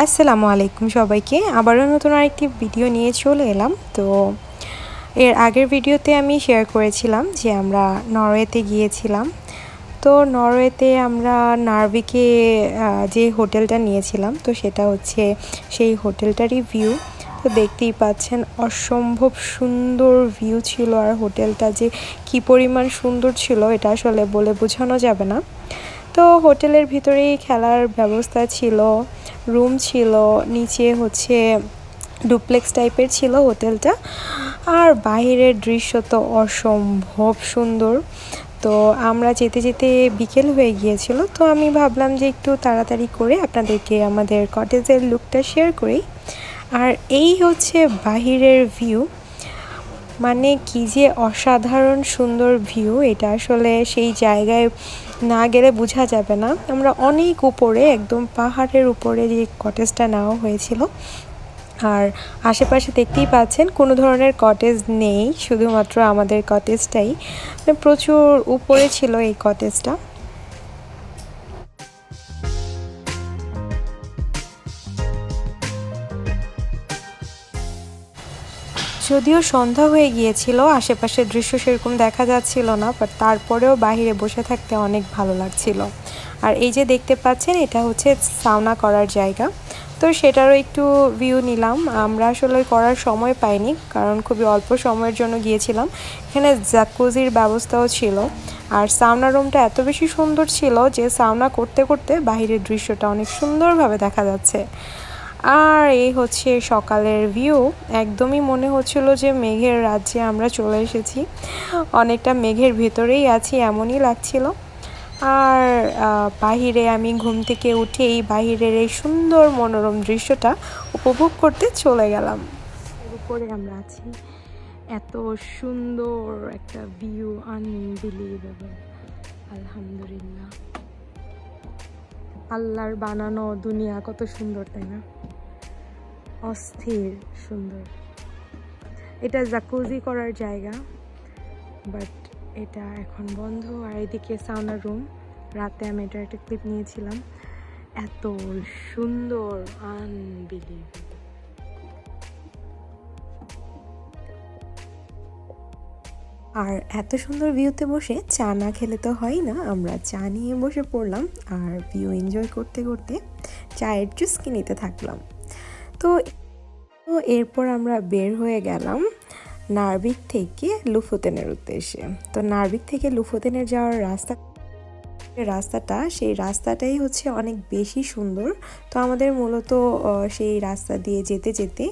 আসসালামু আলাইকুম সবাইকে আবারও নতুন আরেকটি ভিডিও নিয়ে চলে এলাম। তো এর আগের ভিডিওতে আমি শেয়ার করেছিলাম যে আমরা নরওয়েতে গিয়েছিলাম। তো নরওয়েতে আমরা নার্ভিকে যে হোটেলটা নিয়েছিলাম, তো সেটা হচ্ছে সেই হোটেলটারই ভিউ। তো দেখতেই পাচ্ছেন অসম্ভব সুন্দর ভিউ ছিল, আর হোটেলটা যে কী পরিমাণ সুন্দর ছিল এটা আসলে বলে বোঝানো যাবে না। তো হোটেলের ভিতরেই খেলার ব্যবস্থা ছিল, রুম ছিল, নিচে হচ্ছে ডুপ্লেক্স টাইপের ছিল হোটেলটা, আর বাইরের দৃশ্য তো অসম্ভব সুন্দর। তো আমরা যেতে যেতে বিকেল হয়ে গিয়েছিল, তো আমি ভাবলাম যে একটু তাড়াতাড়ি করে আপনাদেরকে আমাদের কটেজের লুকটা শেয়ার করি। আর এই হচ্ছে বাহিরের ভিউ, মানে কি যে অসাধারণ সুন্দর ভিউ, এটা আসলে সেই জায়গায় না গেলে বোঝা যাবে না। আমরা অনেক উপরে, একদম পাহাড়ের উপরে যে কটেজটা নেওয়া হয়েছিল, আর আশেপাশে দেখতেই পাচ্ছেন কোনো ধরনের কটেজ নেই, শুধুমাত্র আমাদের কটেজটাই, মানে প্রচুর উপরে ছিল এই কটেজটা। যদিও সন্ধ্যা হয়ে গিয়েছিল, আশেপাশের দৃশ্য সেরকম দেখা যাচ্ছিল না, বাট তারপরেও বাইরে বসে থাকতে অনেক ভালো লাগছিল। আর এই যে দেখতে পাচ্ছেন এটা হচ্ছে সাউনা করার জায়গা, তো সেটারও একটু ভিউ নিলাম। আমরা আসলে করার সময় পাইনি, কারণ খুবই অল্প সময়ের জন্য গিয়েছিলাম। এখানে জাকুজির ব্যবস্থাও ছিল, আর সাউনা রুমটা এত বেশি সুন্দর ছিল যে সাউনা করতে করতে বাইরের দৃশ্যটা অনেক সুন্দরভাবে দেখা যাচ্ছে। আর এই হচ্ছে সকালের ভিউ, একদমই মনে হচ্ছিল যে মেঘের রাজ্যে আমরা চলে এসেছি, অনেকটা মেঘের ভেতরেই আছি এমনই লাগছিল। আর বাহিরে আমি ঘুম থেকে উঠে এই বাহিরের এই সুন্দর মনোরম দৃশ্যটা উপভোগ করতে চলে গেলাম। এর উপরে আমরা আছি, এত সুন্দর একটা ভিউ, আনবিলিভেবল। আলহামদুলিল্লাহ, আল্লাহর বানানো দুনিয়া কত সুন্দর, তাই না? অস্থির সুন্দর। এটা জাকুজি করার জায়গা, বাট এটা এখন বন্ধ। আর এদিকে সাউনা রুম, রাতে আমি এটা একটা ক্লিপ নিয়েছিলাম, এত সুন্দর, আনবিলিভেবল। আর এত সুন্দর ভিউতে বসে চা না খেলে তো হয় না, আমরা চা নিয়ে বসে পড়লাম আর ভিউ এনজয় করতে করতে চায়ের চুস্কি নিতে থাকলাম। তো এরপর আমরা বের হয়ে গেলাম নার্ভিক থেকে লুফোতেনের উদ্দেশ্যে। তো নার্ভিক থেকে লুফোতেনের যাওয়ার রাস্তাটা সেই রাস্তাটাই হচ্ছে অনেক বেশি সুন্দর। তো আমাদের মূলত সেই রাস্তা দিয়ে যেতে যেতে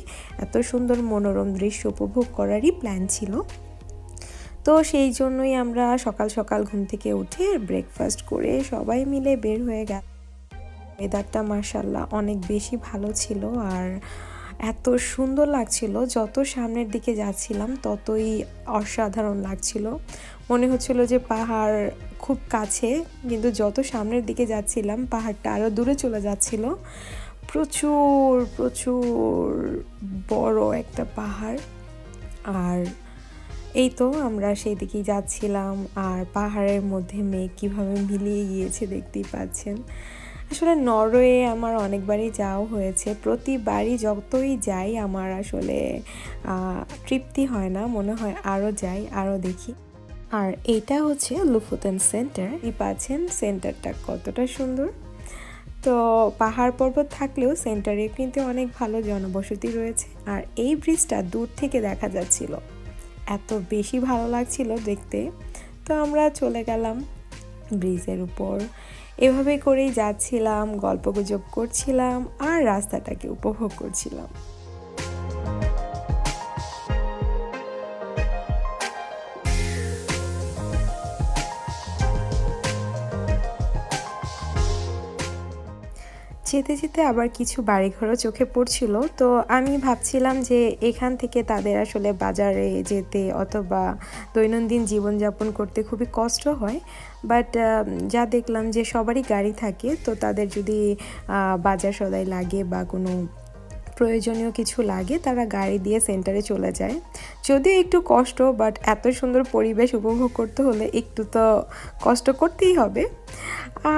এত সুন্দর মনোরম দৃশ্য উপভোগ করারই প্ল্যান ছিল। তো সেই জন্যই আমরা সকাল সকাল ঘুম থেকে উঠে ব্রেকফাস্ট করে সবাই মিলে বের হয়ে গেল। ওয়েদারটা মাশাআল্লাহ অনেক বেশি ভালো ছিল, আর এত সুন্দর লাগছিল। যত সামনের দিকে যাচ্ছিলাম ততই অসাধারণ লাগছিল, মনে হচ্ছিল যে পাহাড় খুব কাছে, কিন্তু যত সামনের দিকে যাচ্ছিলাম পাহাড়টা আরও দূরে চলে যাচ্ছিল। প্রচুর প্রচুর বড় একটা পাহাড়। আর এই তো আমরা সেই দিকেই যাচ্ছিলাম, আর পাহাড়ের মধ্যে মেঘ কীভাবে মিলিয়ে গিয়েছে দেখতেই পাচ্ছেন। আসলে নরওয়ে আমার অনেকবারই যাওয়া হয়েছে, প্রতিবারই যতই যাই আমার আসলে তৃপ্তি হয় না, মনে হয় আরও যাই, আরও দেখি। আর এইটা হচ্ছে লুফোতেন সেন্টার, এই পাচ্ছেন সেন্টারটা কতটা সুন্দর। তো পাহাড় পর্বত থাকলেও সেন্টারে কিন্তু অনেক ভালো জনবসতি রয়েছে, আর এই ব্রিজটা দূর থেকে দেখা যাচ্ছিল, এত বেশি ভালো লাগছিল দেখতে। তো আমরা চলে গেলাম ব্রিজের উপর, এভাবে করেই যাচ্ছিলাম, গল্পগুজব করছিলাম আর রাস্তাটাকে উপভোগ করছিলাম। যেতে যেতে আবার কিছু বাড়িঘরও চোখে পড়ছিল। তো আমি ভাবছিলাম যে এখান থেকে তাদের আসলে বাজারে যেতে অথবা দৈনন্দিন জীবনযাপন করতে খুবই কষ্ট হয়, বাট যা দেখলাম যে সবারই গাড়ি থাকে, তো তাদের যদি বাজার সদাই লাগে বা কোনো প্রয়োজনীয় কিছু লাগে তারা গাড়ি দিয়ে সেন্টারে চলে যায়। যদিও একটু কষ্ট, বাট এত সুন্দর পরিবেশ উপভোগ করতে হলে একটু তো কষ্ট করতেই হবে।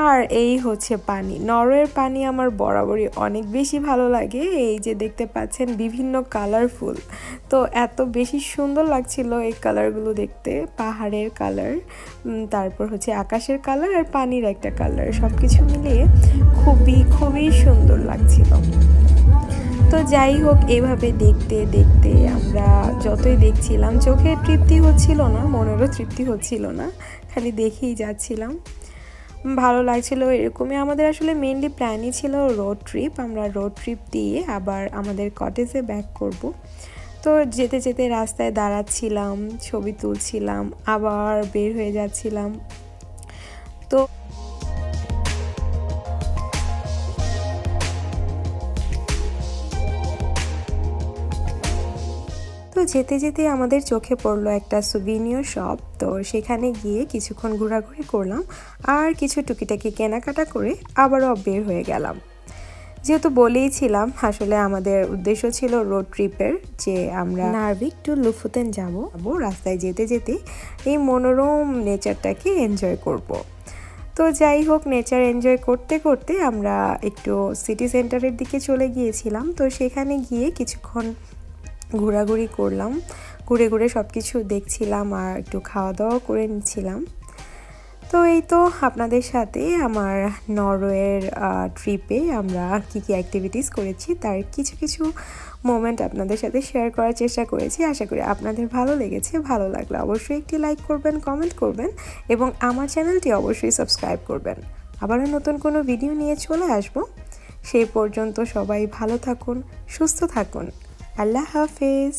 আর এই হচ্ছে পানি, নরওয়ের পানি আমার বরাবরই অনেক বেশি ভালো লাগে। এই যে দেখতে পাচ্ছেন বিভিন্ন কালারফুল, তো এত বেশি সুন্দর লাগছিল এই কালারগুলো দেখতে। পাহাড়ের কালার, তারপর হচ্ছে আকাশের কালার আর পানির একটা কালার, সব কিছু মিলিয়ে খুবই খুবই সুন্দর লাগছিল। তো যাই হোক, এইভাবে দেখতে দেখতে আমরা যতই দেখছিলাম চোখের তৃপ্তি হচ্ছিল না, মনেরও তৃপ্তি হচ্ছিল না, খালি দেখেই যাচ্ছিলাম, ভালো লাগছিল। এরকমই আমাদের আসলে মেইনলি প্ল্যানই ছিল রোড ট্রিপ। আমরা রোড ট্রিপ দিয়ে আবার আমাদের কটেজে ব্যাক করব। তো যেতে যেতে রাস্তায় দাঁড়াচ্ছিলাম, ছবি তুলছিলাম, আবার বের হয়ে যাচ্ছিলাম। তো যেতে যেতে আমাদের চোখে পড়লো একটা সুভিনিয়র শপ। তো সেখানে গিয়ে কিছুক্ষণ ঘোরাঘুরি করলাম আর কিছু টুকিটাকি কেনাকাটা করে আবারও বের হয়ে গেলাম। যেহেতু বলেইছিলাম আসলে আমাদের উদ্দেশ্য ছিল রোড ট্রিপের, যে আমরা নার্ভিক টু লুফুতেন যাব। রাস্তায় যেতে যেতে এই মনোরম নেচারটাকে এনজয় করব। তো যাই হোক, নেচার এনজয় করতে করতে আমরা একটু সিটি সেন্টারের দিকে চলে গিয়েছিলাম। তো সেখানে গিয়ে কিছুক্ষণ ঘোরাঘুরি করলাম, ঘুরে ঘুরে সব কিছু দেখছিলাম আর একটু খাওয়া দাওয়া করে নিচ্ছিলাম। তো এই তো আপনাদের সাথে আমার নরওয়ের ট্রিপে আমরা কী কী অ্যাক্টিভিটিস করেছি তার কিছু কিছু মোমেন্ট আপনাদের সাথে শেয়ার করার চেষ্টা করেছি। আশা করি আপনাদের ভালো লেগেছে। ভালো লাগলে অবশ্যই একটি লাইক করবেন, কমেন্ট করবেন এবং আমার চ্যানেলটি অবশ্যই সাবস্ক্রাইব করবেন। আবারও নতুন কোনো ভিডিও নিয়ে চলে আসব। সেই পর্যন্ত সবাই ভালো থাকুন, সুস্থ থাকুন। আল্লাহ হাফেজ।